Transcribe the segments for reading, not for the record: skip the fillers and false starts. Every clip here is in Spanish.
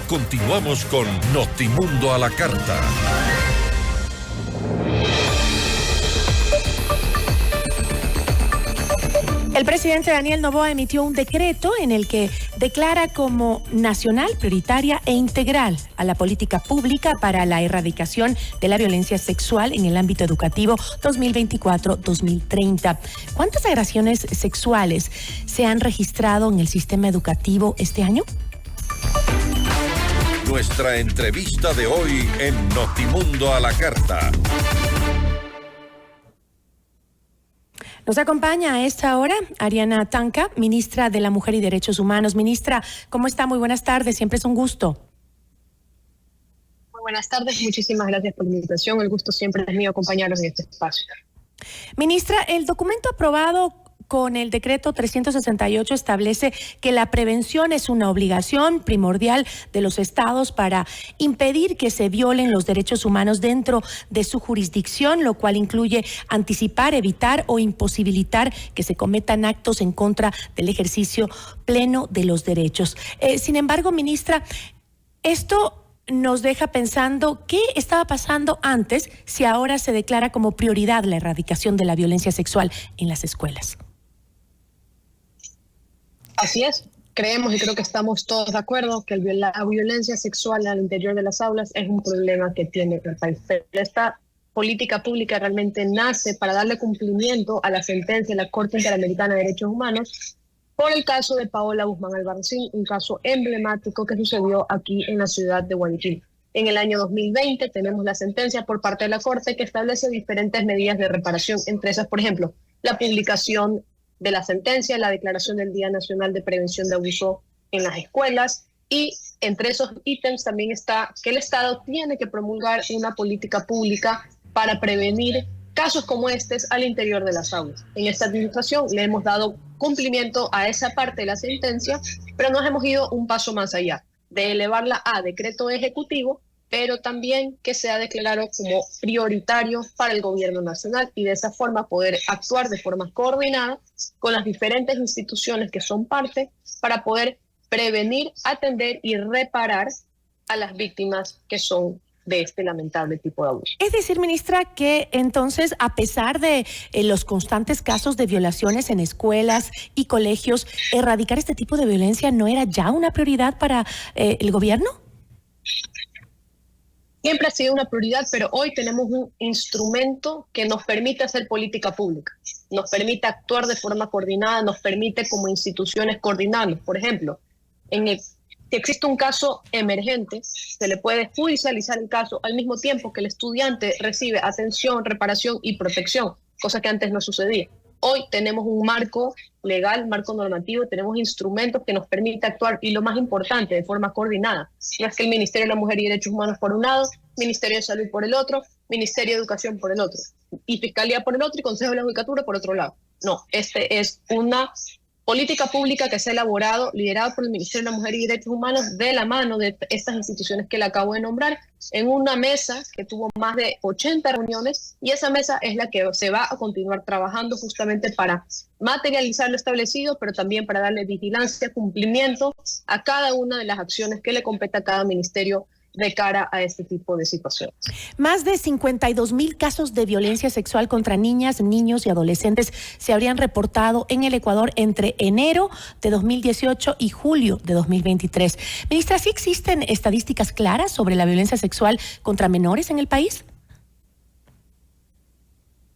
Continuamos con Notimundo a la Carta. El presidente Daniel Noboa emitió un decreto en el que declara como nacional, prioritaria e integral a la política pública para la erradicación de la violencia sexual en el ámbito educativo 2024-2030. ¿Cuántas agresiones sexuales se han registrado en el sistema educativo este año? Nuestra entrevista de hoy en Notimundo a la Carta. Nos acompaña a esta hora Ariana Tanca, ministra de la Mujer y Derechos Humanos. Ministra, ¿cómo está? Muy buenas tardes, siempre es un gusto. Muy buenas tardes, muchísimas gracias por la invitación. El gusto siempre es mío acompañarlos en este espacio. Ministra, el documento aprobado con el decreto 368 establece que la prevención es una obligación primordial de los estados para impedir que se violen los derechos humanos dentro de su jurisdicción, lo cual incluye anticipar, evitar o imposibilitar que se cometan actos en contra del ejercicio pleno de los derechos. Sin embargo, ministra, esto nos deja pensando qué estaba pasando antes si ahora se declara como prioridad la erradicación de la violencia sexual en las escuelas. Así es, creemos y creo que estamos todos de acuerdo que la violencia sexual al interior de las aulas es un problema que tiene el país. Pero esta política pública realmente nace para darle cumplimiento a la sentencia de la Corte Interamericana de Derechos Humanos por el caso de Paola Guzmán Albarracín, un caso emblemático que sucedió aquí en la ciudad de Guayaquil. En el año 2020 tenemos la sentencia por parte de la Corte que establece diferentes medidas de reparación, entre esas, por ejemplo, la publicación de la sentencia, la declaración del Día Nacional de Prevención de Abuso en las escuelas, y entre esos ítems también está que el Estado tiene que promulgar una política pública para prevenir casos como estos al interior de las aulas. En esta administración le hemos dado cumplimiento a esa parte de la sentencia, pero nos hemos ido un paso más allá, de elevarla a decreto ejecutivo, pero también que sea declarado como prioritario para el gobierno nacional y de esa forma poder actuar de forma coordinada con las diferentes instituciones que son parte para poder prevenir, atender y reparar a las víctimas que son de este lamentable tipo de abuso. Es decir, ministra, que entonces, a pesar de los constantes casos de violaciones en escuelas y colegios, erradicar este tipo de violencia no era ya una prioridad para el gobierno. Siempre ha sido una prioridad, pero hoy tenemos un instrumento que nos permite hacer política pública, nos permite actuar de forma coordinada, nos permite como instituciones coordinarnos. Por ejemplo, si existe un caso emergente, se le puede judicializar el caso al mismo tiempo que el estudiante recibe atención, reparación y protección, cosa que antes no sucedía. Hoy tenemos un marco legal, marco normativo, tenemos instrumentos que nos permiten actuar y lo más importante, de forma coordinada. No es que el Ministerio de la Mujer y Derechos Humanos por un lado, Ministerio de Salud por el otro, Ministerio de Educación por el otro, y Fiscalía por el otro y Consejo de la Judicatura por otro lado. No, este es una política pública que se ha elaborado, liderada por el Ministerio de la Mujer y Derechos Humanos, de la mano de estas instituciones que le acabo de nombrar, en una mesa que tuvo más de 80 reuniones, y esa mesa es la que se va a continuar trabajando justamente para materializar lo establecido, pero también para darle vigilancia, cumplimiento a cada una de las acciones que le compete a cada ministerio de cara a este tipo de situaciones. Más de 52,000 casos de violencia sexual contra niñas, niños y adolescentes se habrían reportado en el Ecuador entre enero de 2018 y julio de 2023. Ministra, ¿sí existen estadísticas claras sobre la violencia sexual contra menores en el país?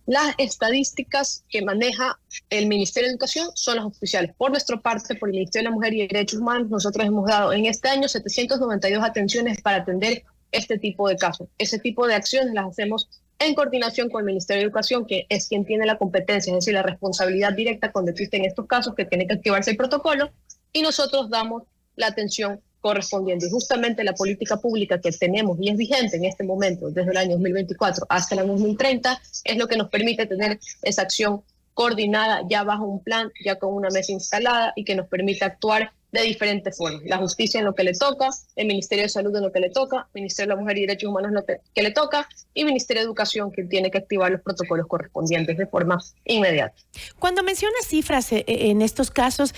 Las estadísticas que maneja el Ministerio de Educación son las oficiales. Por nuestra parte, por el Ministerio de la Mujer y Derechos Humanos, nosotros hemos dado en este año 792 atenciones para atender este tipo de casos. Ese tipo de acciones las hacemos en coordinación con el Ministerio de Educación, que es quien tiene la competencia, es decir, la responsabilidad directa cuando existen estos casos, que tiene que activarse el protocolo, y nosotros damos la atención correspondiente. Y justamente la política pública que tenemos y es vigente en este momento, desde el año 2024 hasta el año 2030, es lo que nos permite tener esa acción coordinada ya bajo un plan, ya con una mesa instalada y que nos permite actuar de diferentes formas. La justicia en lo que le toca, el Ministerio de Salud en lo que le toca, el Ministerio de la Mujer y Derechos Humanos en lo que le toca, y el Ministerio de Educación, que tiene que activar los protocolos correspondientes de forma inmediata. Cuando mencionas cifras en estos casos,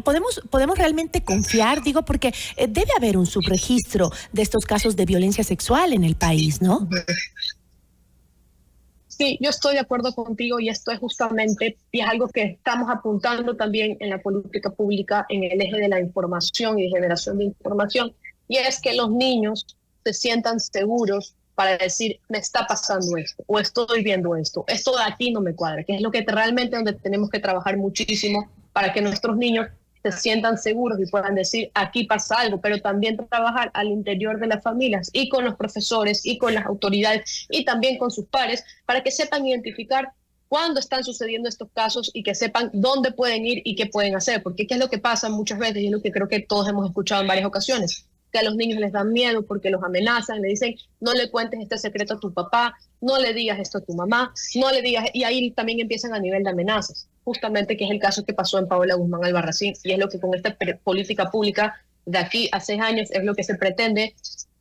¿Podemos realmente confiar? Digo, porque debe haber un subregistro de estos casos de violencia sexual en el país, ¿no? Sí, yo estoy de acuerdo contigo y esto es justamente, y es algo que estamos apuntando también en la política pública en el eje de la información y de generación de información, y es que los niños se sientan seguros para decir, me está pasando esto, o estoy viendo esto de aquí no me cuadra, que es lo que realmente donde tenemos que trabajar muchísimo para que nuestros niños se sientan seguros y puedan decir, aquí pasa algo, pero también trabajar al interior de las familias y con los profesores y con las autoridades y también con sus pares para que sepan identificar cuándo están sucediendo estos casos y que sepan dónde pueden ir y qué pueden hacer, porque qué es lo que pasa muchas veces y es lo que creo que todos hemos escuchado en varias ocasiones, que a los niños les dan miedo porque los amenazan, le dicen, no le cuentes este secreto a tu papá, no le digas esto a tu mamá, no le digas, y ahí también empiezan a nivel de amenazas, justamente que es el caso que pasó en Paola Guzmán Albarracín, y es lo que con esta política pública de aquí a 6 años es lo que se pretende,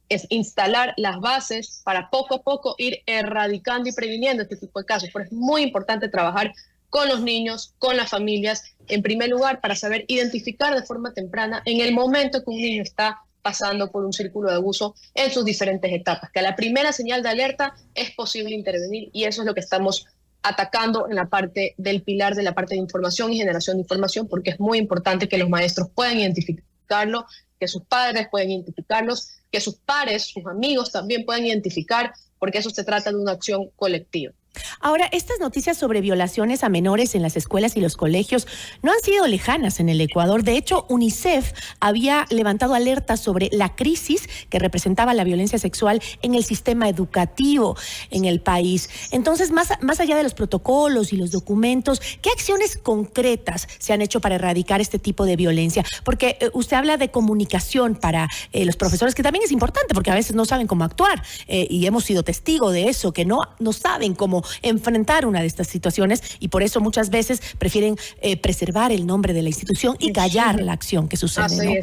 es instalar las bases para poco a poco ir erradicando y previniendo este tipo de casos, pero es muy importante trabajar con los niños, con las familias, en primer lugar, para saber identificar de forma temprana en el momento que un niño está pasando por un círculo de abuso en sus diferentes etapas, que a la primera señal de alerta es posible intervenir y eso es lo que estamos atacando en la parte del pilar de la parte de información y generación de información, porque es muy importante que los maestros puedan identificarlo, que sus padres puedan identificarlos, que sus pares, sus amigos también puedan identificar, porque eso se trata de una acción colectiva. Ahora, estas noticias sobre violaciones a menores en las escuelas y los colegios no han sido lejanas en el Ecuador. De hecho, UNICEF había levantado alertas sobre la crisis que representaba la violencia sexual en el sistema educativo en el país. Entonces, más allá de los protocolos y los documentos, ¿qué acciones concretas se han hecho para erradicar este tipo de violencia? Porque usted habla de comunicación para los profesores, que también es importante, porque a veces no saben cómo actuar, y hemos sido testigo de eso, que no saben cómo enfrentar una de estas situaciones y por eso muchas veces prefieren preservar el nombre de la institución y callar la acción que sucede.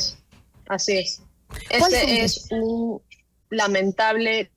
Así es. Ese es un lamentable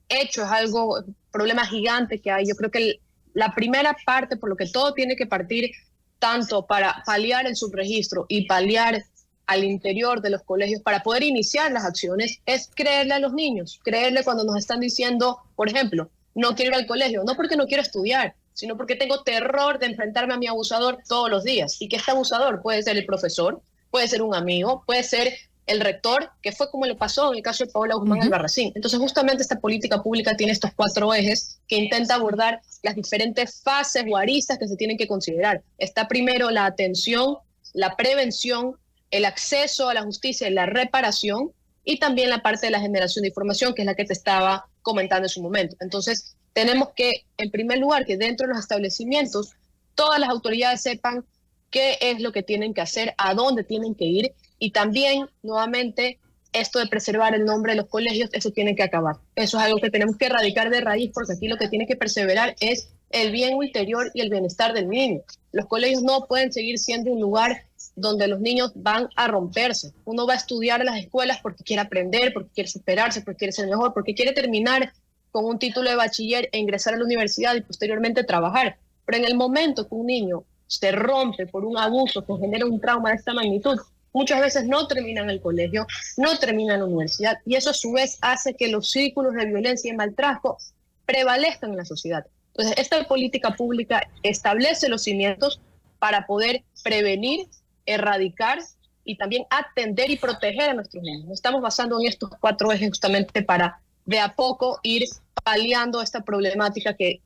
hecho, es algo, problema gigante que hay. Yo creo que la primera parte, por lo que todo tiene que partir, tanto para paliar el subregistro y paliar al interior de los colegios para poder iniciar las acciones, es creerle a los niños, creerle cuando nos están diciendo, por ejemplo, no quiero ir al colegio, no porque no quiero estudiar, sino porque tengo terror de enfrentarme a mi abusador todos los días. Y que este abusador puede ser el profesor, puede ser un amigo, puede ser el rector, que fue como le pasó en el caso de Paola Guzmán Albarracín. Entonces, justamente esta política pública tiene estos 4 ejes que intenta abordar las diferentes fases o aristas que se tienen que considerar. Está primero la atención, la prevención, el acceso a la justicia y la reparación, y también la parte de la generación de información, que es la que te estaba comentando en su momento. Entonces, tenemos que, en primer lugar, que dentro de los establecimientos, todas las autoridades sepan qué es lo que tienen que hacer, a dónde tienen que ir, y también, nuevamente, esto de preservar el nombre de los colegios, eso tiene que acabar. Eso es algo que tenemos que erradicar de raíz, porque aquí lo que tiene que perseverar es el bien ulterior y el bienestar del niño. Los colegios no pueden seguir siendo un lugar donde los niños van a romperse. Uno va a estudiar a las escuelas porque quiere aprender, porque quiere superarse, porque quiere ser mejor, porque quiere terminar con un título de bachiller e ingresar a la universidad y posteriormente trabajar. Pero en el momento que un niño se rompe por un abuso que genera un trauma de esta magnitud, muchas veces no termina en el colegio, no termina en la universidad, y eso a su vez hace que los círculos de violencia y maltrato prevalezcan en la sociedad. Entonces, esta política pública establece los cimientos para poder prevenir, erradicar y también atender y proteger a nuestros niños. Nos estamos basando en estos 4 ejes justamente para de a poco ir paliando esta problemática que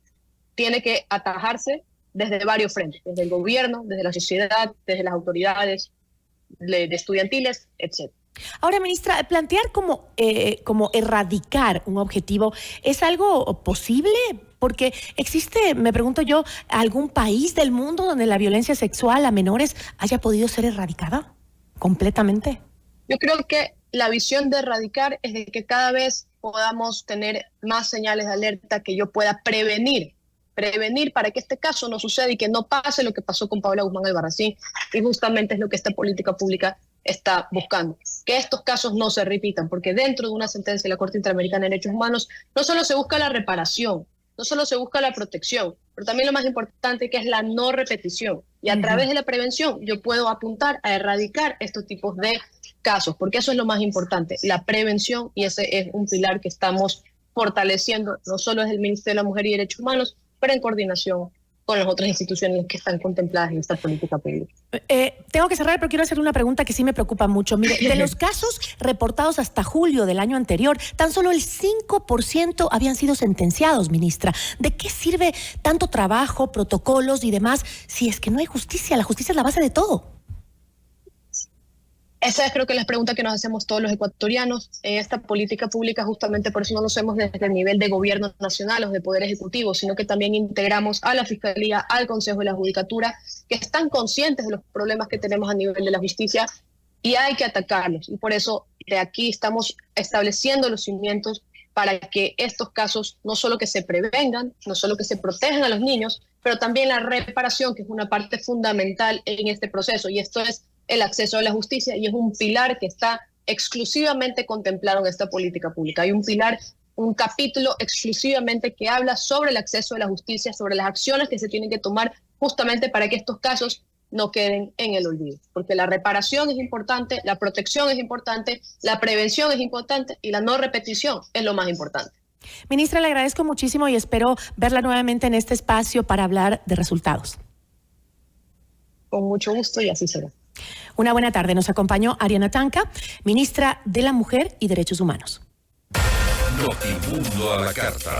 tiene que atajarse desde varios frentes, desde el gobierno, desde la sociedad, desde las autoridades de estudiantiles, etc. Ahora, ministra, plantear como erradicar un objetivo, ¿es algo posible? Porque existe, me pregunto yo, ¿algún país del mundo donde la violencia sexual a menores haya podido ser erradicada completamente? Yo creo que la visión de erradicar es de que cada vez podamos tener más señales de alerta, que yo pueda prevenir para que este caso no suceda y que no pase lo que pasó con Paola Guzmán Albarracín, y justamente es lo que esta política pública está buscando, que estos casos no se repitan, porque dentro de una sentencia de la Corte Interamericana de Derechos Humanos no solo se busca la reparación, no solo se busca la protección, pero también lo más importante, que es la no repetición. Y a través de la prevención yo puedo apuntar a erradicar estos tipos de casos, porque eso es lo más importante, la prevención, y ese es un pilar que estamos fortaleciendo, no solo desde el Ministerio de la Mujer y Derechos Humanos, pero en coordinación con las otras instituciones que están contempladas en esta política pública. Tengo que cerrar, pero quiero hacer una pregunta que sí me preocupa mucho. Mire, de los casos reportados hasta julio del año anterior, tan solo el 5% habían sido sentenciados, ministra. ¿De qué sirve tanto trabajo, protocolos y demás si es que no hay justicia? La justicia es la base de todo. Esa es, creo que, la pregunta que nos hacemos todos los ecuatorianos. En esta política pública, justamente por eso no lo hacemos desde el nivel de gobierno nacional o de poder ejecutivo, sino que también integramos a la Fiscalía, al Consejo de la Judicatura, que están conscientes de los problemas que tenemos a nivel de la justicia y hay que atacarlos. Y por eso de aquí estamos estableciendo los cimientos para que estos casos no solo que se prevengan, no solo que se protejan a los niños, pero también la reparación, que es una parte fundamental en este proceso. Y esto es el acceso a la justicia, y es un pilar que está exclusivamente contemplado en esta política pública. Hay un pilar, un capítulo exclusivamente que habla sobre el acceso a la justicia, sobre las acciones que se tienen que tomar justamente para que estos casos no queden en el olvido. Porque la reparación es importante, la protección es importante, la prevención es importante y la no repetición es lo más importante. Ministra, le agradezco muchísimo y espero verla nuevamente en este espacio para hablar de resultados. Con mucho gusto, y así será. Una buena tarde. Nos acompañó Ariana Tanca, ministra de la Mujer y Derechos Humanos. Notimundo a la carta.